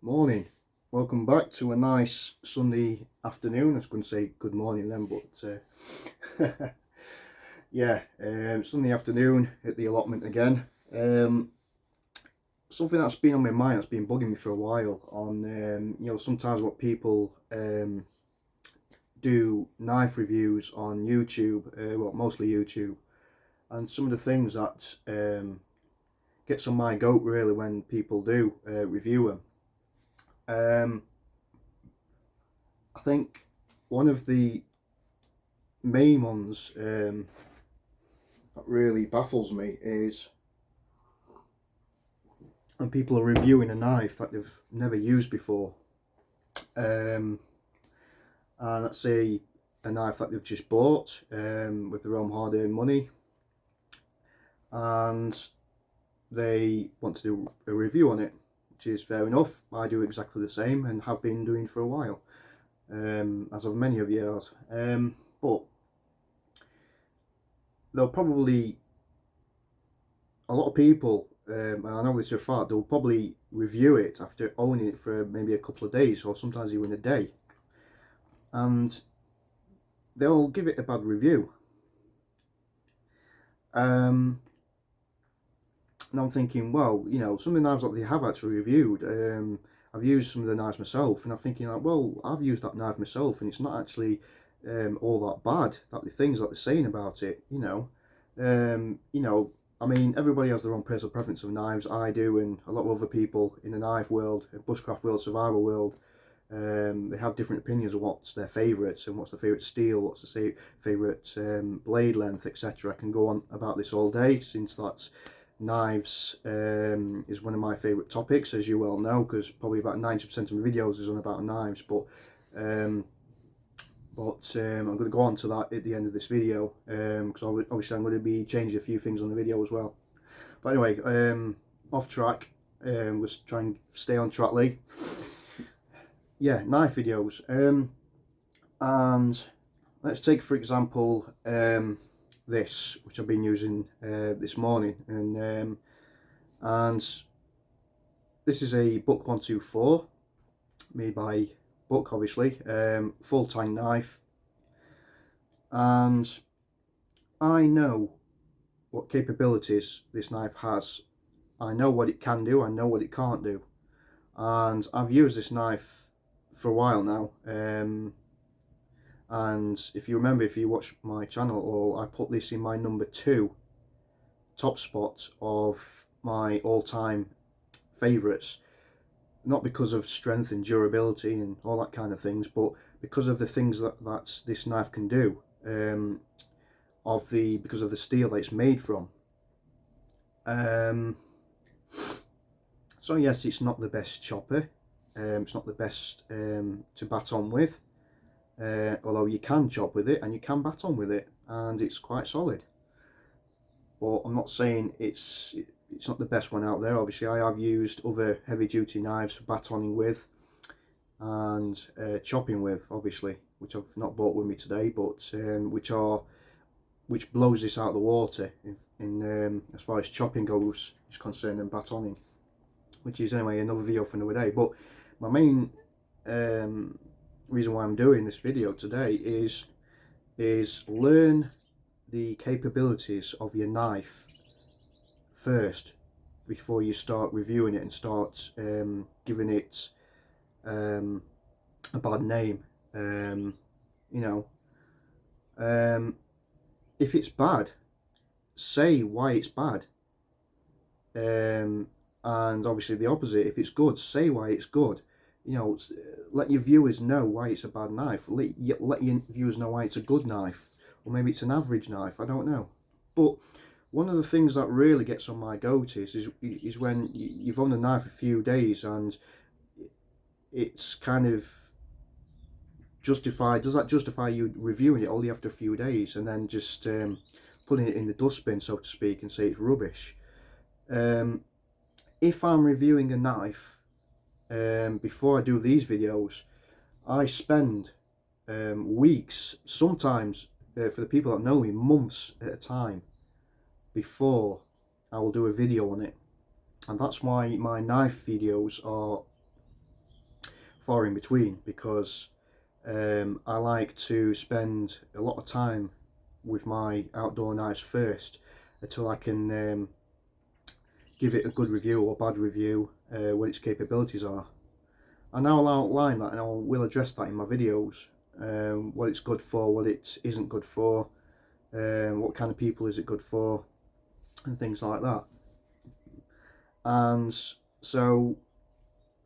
Morning. Welcome back to a nice Sunday afternoon. I was going to say good morning then, but yeah, Sunday afternoon at the allotment again. Something that's been on my mind, that's been bugging me for a while. Sometimes what people do knife reviews on YouTube, mostly YouTube, and some of the things that gets on my goat really when people do review them. I think one of the main ones that really baffles me is when people are reviewing a knife that they've never used before. And let's say a knife that they've just bought with their own hard-earned money, and they want to do a review on it, which is fair enough. I do exactly the same and have been doing for a while, as of many of years. But there'll probably a lot of people, and I know this for a fact, they'll probably review it after owning it for maybe a couple of days or sometimes even a day, and they'll give it a bad review. And I'm thinking, well, some of the knives that they have actually reviewed, I've used some of the knives myself, and I'm thinking like, well, I've used that knife myself, and it's not actually all that bad. That the things that they're saying about it, I mean, everybody has their own personal preference of knives. I do, and a lot of other people in the knife world, bushcraft world, survival world, they have different opinions of what's their favourites and what's their favourite steel, what's their favourite blade length, etc. I can go on about this all day, since that's knives is one of my favourite topics, as you well know, because probably about 90% of my videos is on about knives. But I'm going to go on to that at the end of this video, because obviously I'm going to be changing a few things on the video as well. But anyway, off track, let's try and stay on track, Lee. Yeah, knife videos, and let's take for example this, which I've been using this morning, and this is a Buck 124 made by Buck, obviously, full tang knife, and I know what capabilities this knife has. I know what it can do, I know what it can't do, and I've used this knife for a while now, and if you remember, if you watch my channel, or I put this in my number 2 top spot of my all-time favourites, not because of strength and durability and all that kind of things, but because of the things that this knife can do, because of the steel that it's made from. So yes, it's not the best chopper, it's not the best to bat on with, although you can chop with it and you can bat on with it, and it's quite solid. But I'm not saying it's not the best one out there. Obviously, I have used other heavy duty knives for batoning with and chopping with, obviously, which I've not brought with me today, but which blows this out of the water in as far as chopping goes is concerned, and batoning, which is anyway another video for another day. But my main reason why I'm doing this video today is learn the capabilities of your knife first before you start reviewing it and start giving it a bad name. If it's bad, say why it's bad, and obviously the opposite. If it's good, say why it's good. Let your viewers know why it's a bad knife. Let your viewers know why it's a good knife, or maybe it's an average knife, I don't know. But one of the things that really gets on my goat is when you've owned a knife a few days and it's kind of justified. Does that justify you reviewing it only after a few days and then just putting it in the dustbin, so to speak, and say it's rubbish? If I'm reviewing a knife, before I do these videos, I spend weeks, sometimes for the people that know me, months at a time, before I will do a video on it. And that's why my knife videos are far in between, because I like to spend a lot of time with my outdoor knives first until I can give it a good review or bad review, what its capabilities are. And I'll outline that, and I will address that in my videos, what it's good for, what it isn't good for, what kind of people is it good for, and things like that. And so,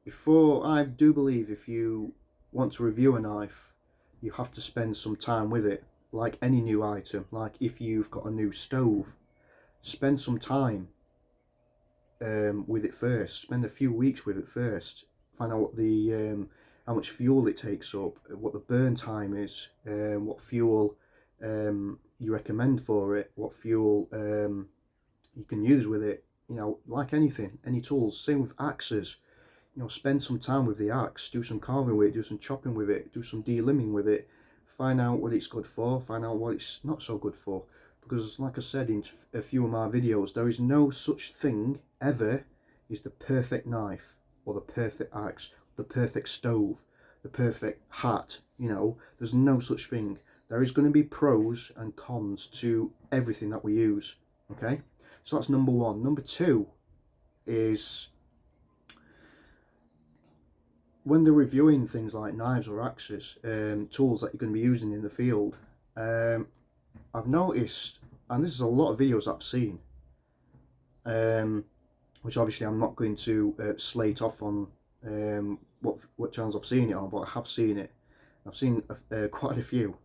I do believe if you want to review a knife, you have to spend some time with it, like any new item. Like if you've got a new stove, spend some time with it first. Spend a few weeks with it first. Find out what the how much fuel it takes up, what the burn time is, what fuel you recommend for it, what fuel you can use with it. You know, like anything, any tools. Same with axes. You know, spend some time with the axe, do some carving with it, do some chopping with it, do some delimbing with it, find out what it's good for, find out what it's not so good for. Because like I said in a few of my videos, there is no such thing ever as the perfect knife, or the perfect axe, the perfect stove, the perfect hat. You know, there's no such thing. There is going to be pros and cons to everything that we use. Okay, so that's number one. Number two is, when they're reviewing things like knives or axes, tools that you're going to be using in the field, I've noticed, and this is a lot of videos I've seen, which obviously I'm not going to slate off on what channels I've seen it on, but I have seen it. I've seen quite a few.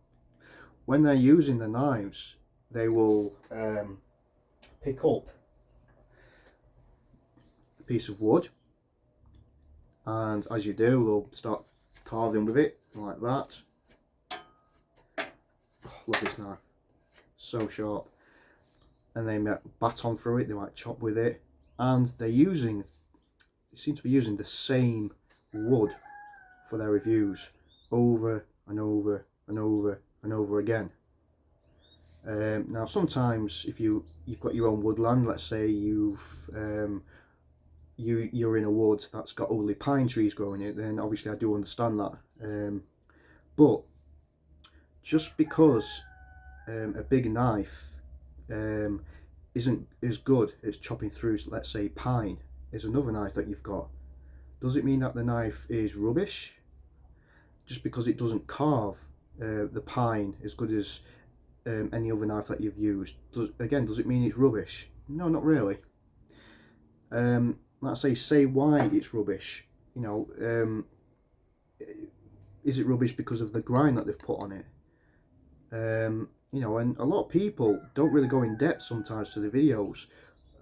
When they're using the knives, they will pick up a piece of wood, and as you do, they'll start carving with it like that. Oh, look at this knife, so sharp. And they might baton through it, they might chop with it, and they seem to be using the same wood for their reviews over and over and over and over again. Now sometimes if you've got your own woodland, let's say you're in a wood that's got only pine trees growing in it, then obviously I do understand that. But just because a big knife isn't as good as chopping through, let's say, pine, is another knife that you've got, does it mean that the knife is rubbish? Just because it doesn't carve the pine as good as any other knife that you've used, does it mean it's rubbish? No, not really. Let's say why it's rubbish. You know, is it rubbish because of the grind that they've put on it? You know, and a lot of people don't really go in depth sometimes to the videos,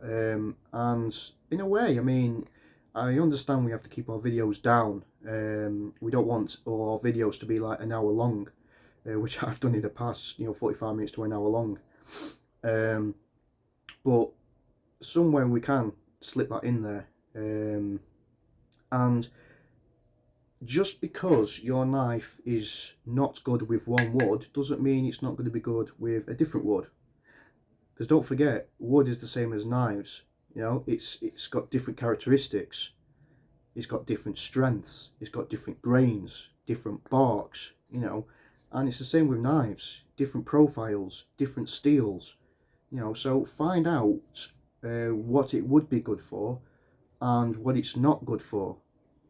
and in a way, I mean, I understand we have to keep our videos down. We don't want all our videos to be like an hour long, which I've done in the past, you know, 45 minutes to an hour long. But somewhere we can slip that in there. And just because your knife is not good with one wood doesn't mean it's not going to be good with a different wood. Because don't forget, wood is the same as knives. You know, it's got different characteristics. It's got different strengths. It's got different grains, different barks. You know, and it's the same with knives. Different profiles, different steels. You know, so find out what it would be good for and what it's not good for.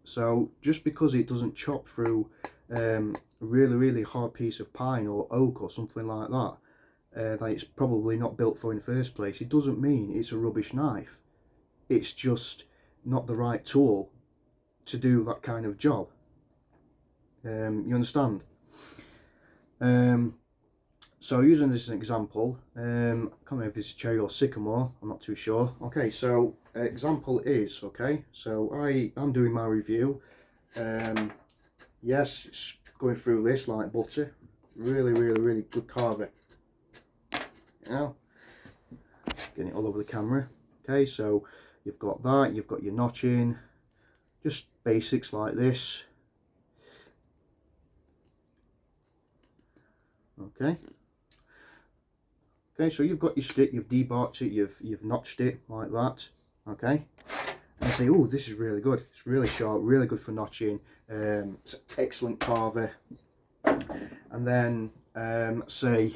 So just because it doesn't chop through a really hard piece of pine or oak or something like that, that it's probably not built for in the first place, it doesn't mean it's a rubbish knife. It's just not the right tool to do that kind of job. You understand? So using this as an example, I can't remember if this is cherry or sycamore, I'm not too sure. Okay, so example is, okay, so I'm doing my review. Yes, it's going through this like butter. Really good carving. You know, getting it all over the camera. Okay, so you've got that, you've got your notching, just basics like this. Okay. Okay, so you've got your stick, you've debarked it, you've notched it like that. Okay, and say, oh, this is really good, it's really sharp, really good for notching, it's an excellent carver. And then say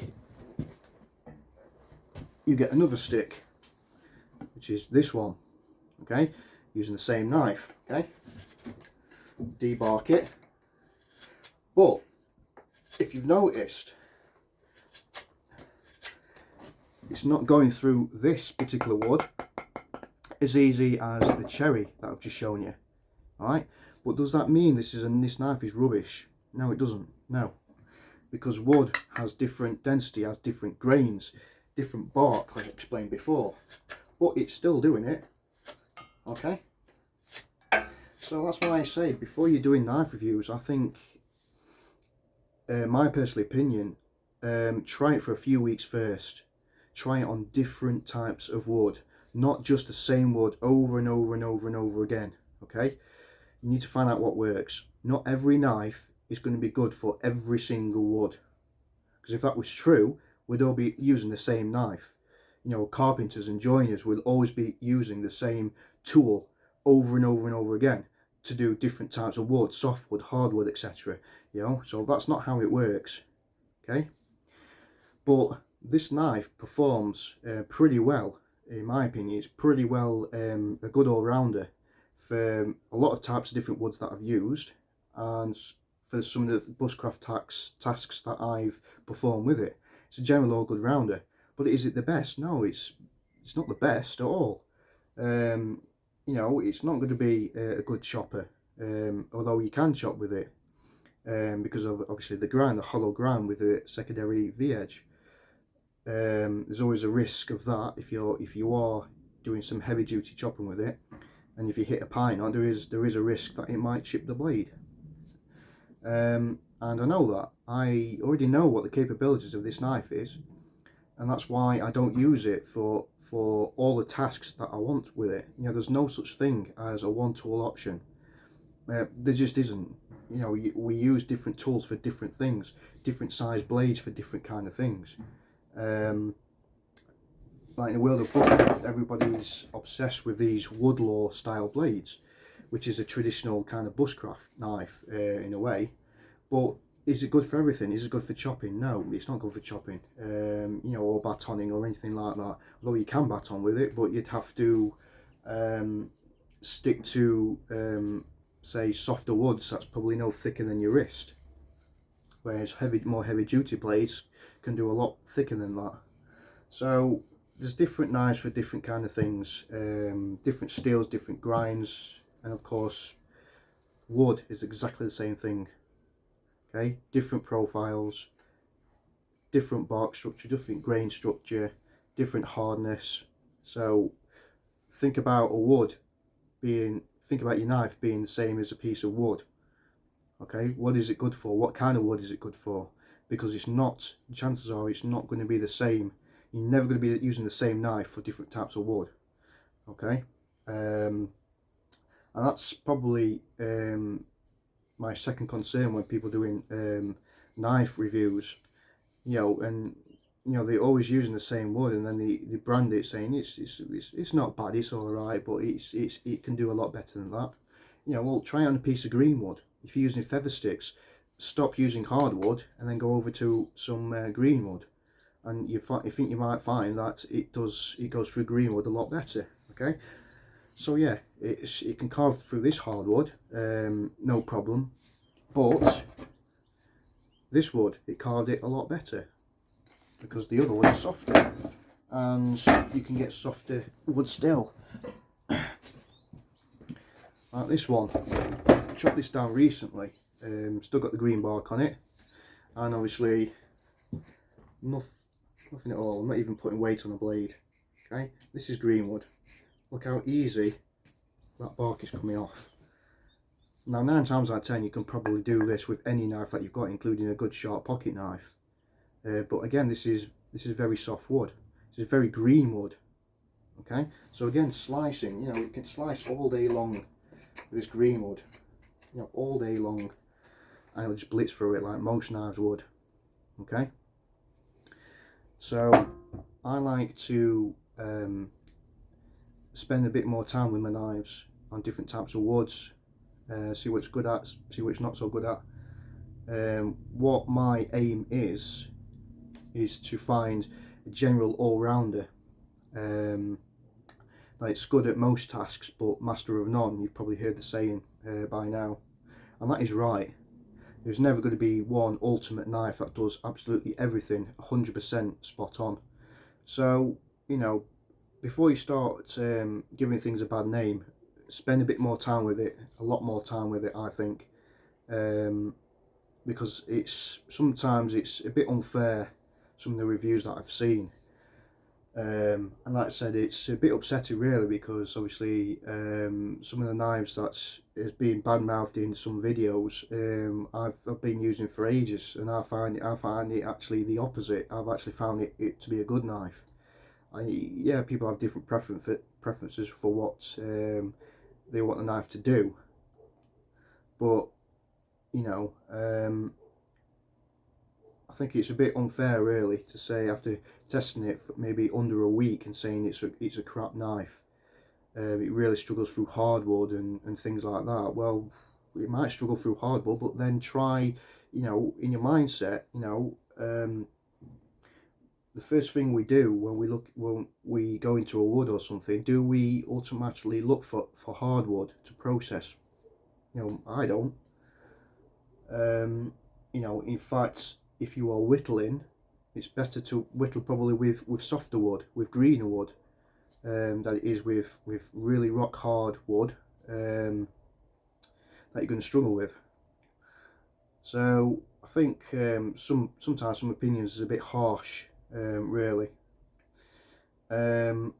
you get another stick, which is this one, okay, using the same knife, okay, debark it. But if you've noticed, it's not going through this particular wood as easy as the cherry that I've just shown you. Alright, but does that mean this knife is rubbish? No, it doesn't. No, because wood has different density, has different grains, different bark, like I explained before, but it's still doing it. Okay, so that's why I say, before you're doing knife reviews, I think, my personal opinion, try it for a few weeks first. Try it on different types of wood, not just the same wood over and over and over and over again. Okay, you need to find out what works. Not every knife is going to be good for every single wood, because if that was true, we'd all be using the same knife. You know, carpenters and joiners will always be using the same tool over and over and over again to do different types of wood, softwood, hardwood, etc. You know, so that's not how it works. Okay, but this knife performs pretty well, in my opinion. It's pretty well a good all-rounder for a lot of types of different woods that I've used, and for some of the bushcraft tasks that I've performed with it. It's a general all good rounder. But is it the best? No, it's not the best at all. You know, it's not going to be a good chopper, although you can chop with it, because of obviously the grind, the hollow grind with the secondary V-edge. There's always a risk of that if you are doing some heavy duty chopping with it, and if you hit a pine knot, there is a risk that it might chip the blade. And I know that. I already know what the capabilities of this knife is, and that's why I don't use it for all the tasks that I want with it. You know, there's no such thing as a one tool option. There just isn't. You know, we use different tools for different things, different size blades for different kind of things. Like in the world of bushcraft, everybody's obsessed with these woodlaw style blades, which is a traditional kind of bushcraft knife in a way. But is it good for everything? Is it good for chopping? No, it's not good for chopping, you know, or batoning or anything like that. Although you can baton with it, but you'd have to stick to say softer woods that's probably no thicker than your wrist, whereas more heavy duty blades can do a lot thicker than that. So there's different knives for different kind of things, different steels, different grinds, and of course wood is exactly the same thing. Okay, different profiles, different bark structure, different grain structure, different hardness. So think about your knife being the same as a piece of wood. Okay, what is it good for? What kind of wood is it good for? Because it's not, chances are it's not going to be the same. You're never going to be using the same knife for different types of wood. Okay, and that's probably my second concern when people doing knife reviews. You know, and you know, they're always using the same wood, and then they brand it saying it's not bad, it's all right, but it can do a lot better than that. You know, well, try it on a piece of green wood. If you're using feather sticks, stop using hardwood and then go over to some green wood, and you think you might find that it goes through green wood a lot better. Okay, so yeah, it can carve through this hardwood, no problem, but this wood, it carved it a lot better because the other wood is softer, and you can get softer wood still. Like this one, I chopped this down recently, still got the green bark on it, and obviously nothing at all. I'm not even putting weight on the blade. Okay, this is green wood. Look how easy that bark is coming off. Now 9 times out of 10 you can probably do this with any knife that you've got, including a good sharp pocket knife. But again, this is very soft wood. This is very green wood. Okay, so again, slicing, you know, you can slice all day long with this green wood, you know, all day long, and it'll just blitz through it like most knives would. Okay, so I like to spend a bit more time with my knives on different types of woods, see what it's good at, see what it's not so good at. What my aim is to find a general all-rounder that's good at most tasks but master of none. You've probably heard the saying by now, and that is right. There's never going to be one ultimate knife that does absolutely everything 100% spot on. So, you know, before you start giving things a bad name, spend a bit more time with it, a lot more time with it, I think, because sometimes it's a bit unfair, some of the reviews that I've seen. And like I said, it's a bit upsetting really, because obviously some of the knives that is being bad-mouthed in some videos, I've been using for ages, and I find it actually the opposite. I've actually found it to be a good knife. Yeah, people have different preferences for what they want the knife to do, but you know, I think it's a bit unfair really to say after testing it for maybe under a week and saying it's a crap knife. It really struggles through hardwood and things like that. Well, it might struggle through hardwood, but then try, you know, in your mindset, you know, the first thing we do when we go into a wood or something, do we automatically look for hardwood to process? You know, I don't. You know, in fact, if you are whittling, it's better to whittle probably with softer wood, with greener wood, than it is with really rock hard wood that you're going to struggle with. So I think sometimes some opinions is a bit harsh, really. And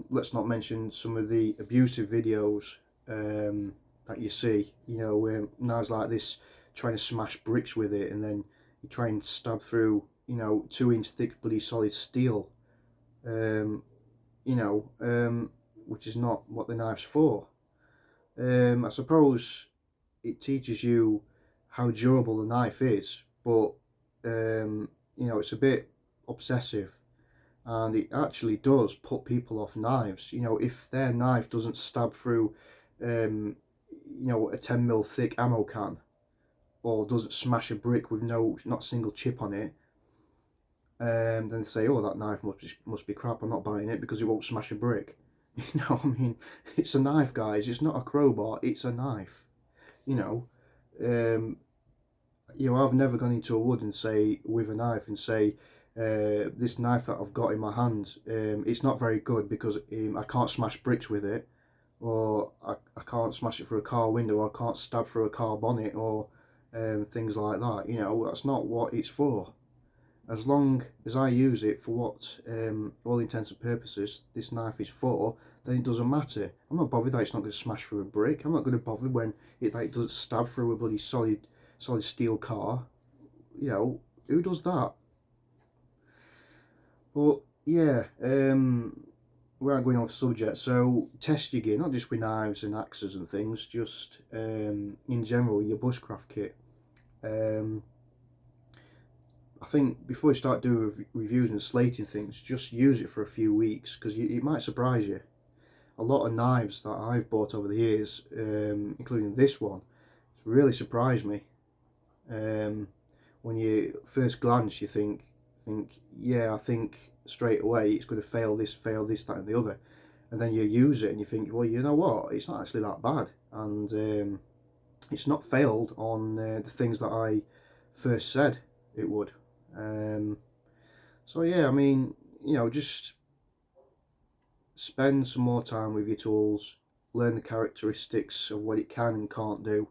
let's not mention some of the abusive videos that you see. You know, knives like this trying to smash bricks with it, and then you try and stab through, you know, 2-inch thick bloody solid steel, you know, which is not what the knife's for. I suppose it teaches you how durable the knife is, but you know, it's a bit obsessive, and it actually does put people off knives. You know, if their knife doesn't stab through you know, a 10mm thick ammo can, or doesn't smash a brick with not a single chip on it, then they say, oh, that knife must be crap, I'm not buying it because it won't smash a brick. You know, I mean, it's a knife, guys, it's not a crowbar, it's a knife. You know, I've never gone into a wood and say, with a knife, and say, this knife that I've got in my hand, it's not very good because I can't smash bricks with it, or I can't smash it through a car window, or I can't stab through a car bonnet, or things like that. You know, that's not what it's for. As long as I use it for what all intents and purposes this knife is for, then it doesn't matter. I'm not bothered that it's not going to smash through a brick. I'm not going to bother when it like doesn't stab through a bloody solid steel car. You know, who does that? But yeah, we are going off subject. So test your gear, not just with knives and axes and things, just in general, your bushcraft kit. I think before you start doing reviews and slating things, just use it for a few weeks, because it might surprise you. A lot of knives that I've bought over the years, including this one, it's really surprised me. When you first glance, you think, yeah, I think straight away it's going to fail this, that, and the other, and then you use it and you think, well, you know what, it's not actually that bad, and it's not failed on the things that I first said it would. So yeah, I mean, you know, just spend some more time with your tools, learn the characteristics of what it can and can't do,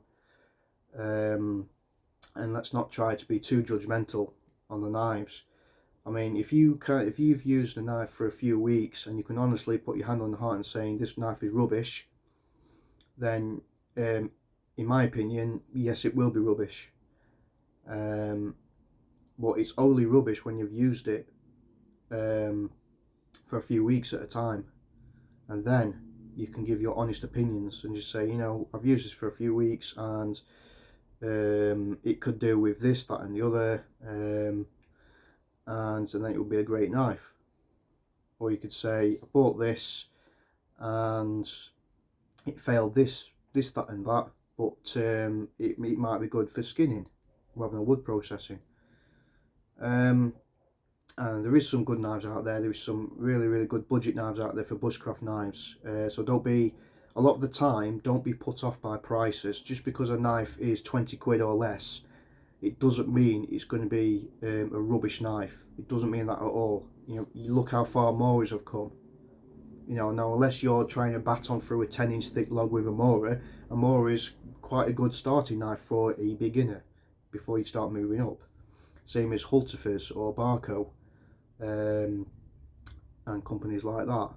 and let's not try to be too judgmental on the knives. I mean, if you've used a knife for a few weeks and you can honestly put your hand on the heart and saying this knife is rubbish, then in my opinion, yes, it will be rubbish. But it's only rubbish when you've used it for a few weeks at a time, and then you can give your honest opinions and just say, you know, I've used this for a few weeks and it could do with this, that, and the other, and then it would be a great knife. Or you could say, I bought this and it failed this, that and that, but it might be good for skinning rather than wood processing. And there is some good knives out there. There is some really good budget knives out there for bushcraft knives. So don't be, a lot of the time, don't be put off by prices. Just because a knife is 20 quid or less, it doesn't mean it's going to be a rubbish knife. It doesn't mean that at all. You know, you look how far Moras have come. You know, now unless you're trying to baton through a 10-inch thick log with a Mora is quite a good starting knife for a beginner before you start moving up. Same as Hultafors or Barco, and companies like that.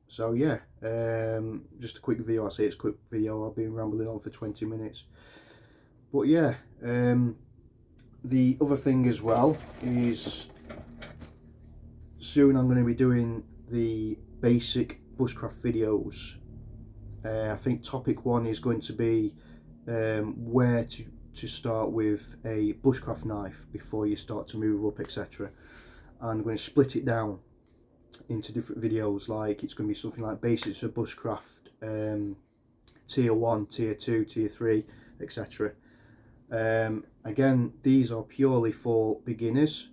So yeah, just a quick video. I say it's a quick video. I've been rambling on for 20 minutes. But yeah, the other thing as well is soon I'm going to be doing the basic bushcraft videos. I think topic 1 is going to be where to start with a bushcraft knife before you start to move up, etc. And I'm going to split it down into different videos. Like it's going to be something like basics of bushcraft, tier 1, tier 2, tier 3, etc. Again, these are purely for beginners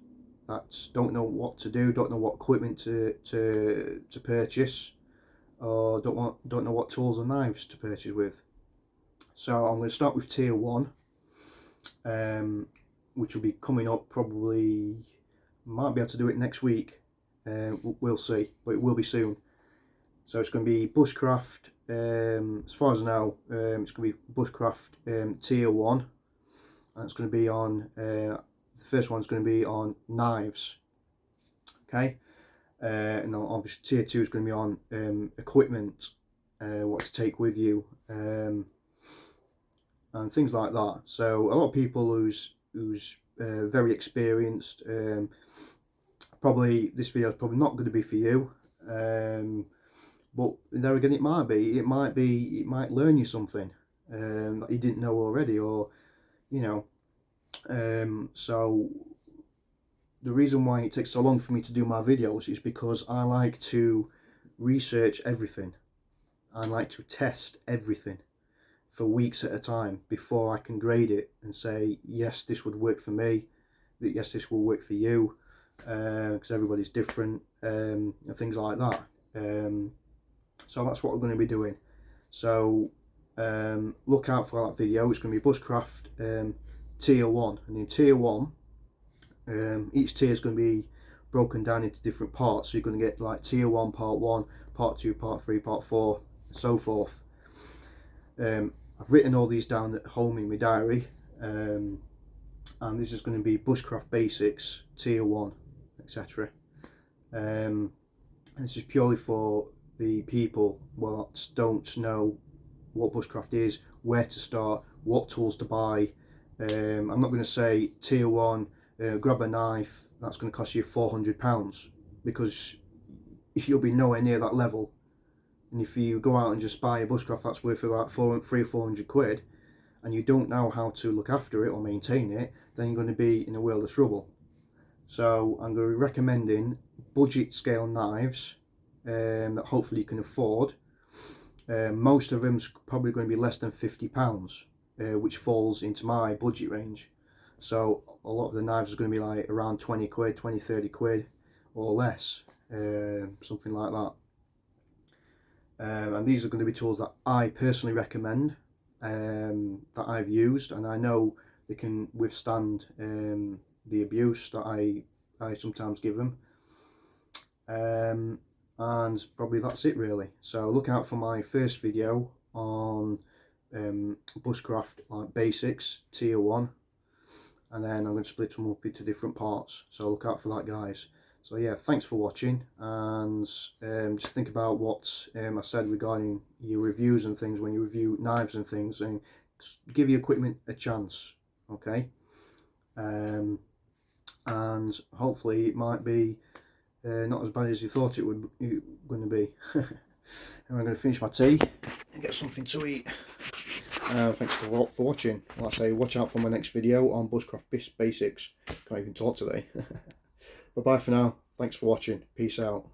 that don't know what to do, don't know what equipment to purchase, or don't know what tools and knives to purchase with. So I'm going to start with tier 1, which will be coming up probably, might be able to do it next week, we'll see, but it will be soon. So it's going to be bushcraft, as far as I know, it's going to be bushcraft tier 1, and it's going to be on, the first one's going to be on knives, okay, and then obviously tier 2 is going to be on equipment, what to take with you, and things like that. So a lot of people who's very experienced, probably this video is probably not going to be for you, but there again, it might learn you something that you didn't know already, or you know. So the reason why it takes so long for me to do my videos is because I like to research everything. I like to test everything for weeks at a time before I can grade it and say, yes, this would work for me, that yes, this will work for you, because everybody's different, and things like that. So that's what we're going to be doing. So look out for that video. It's going to be bushcraft tier 1, and in tier 1, each tier is going to be broken down into different parts. So you're going to get like tier 1 part 1, part 2, part 3, part 4, and so forth. I've written all these down at home in my diary, and this is going to be Bushcraft Basics Tier 1, etc. This is purely for the people that don't know what bushcraft is, where to start, what tools to buy. I'm not going to say Tier 1, grab a knife that's going to cost you £400, because you'll be nowhere near that level. And if you go out and just buy a bushcraft that's worth about 300 or 400 quid, and you don't know how to look after it or maintain it, then you're going to be in a world of trouble. So I'm going to be recommending budget scale knives that hopefully you can afford. Most of them's probably going to be less than £50, which falls into my budget range. So a lot of the knives are going to be like around 20 quid, 20, 30 quid or less, something like that. And these are going to be tools that I personally recommend, that I've used, and I know they can withstand the abuse that I sometimes give them. And probably that's it really. So look out for my first video on bushcraft like basics tier 1, and then I'm going to split them up into different parts. So look out for that, guys. So yeah, thanks for watching, and just think about what I said regarding your reviews and things when you review knives and things, and give your equipment a chance, okay? And hopefully it might be not as bad as you thought it would going to be. And I'm going to finish my tea and get something to eat. Thanks for watching. Like I say, watch out for my next video on Bushcraft Basics. Can't even talk today. Bye bye for now. Thanks for watching. Peace out.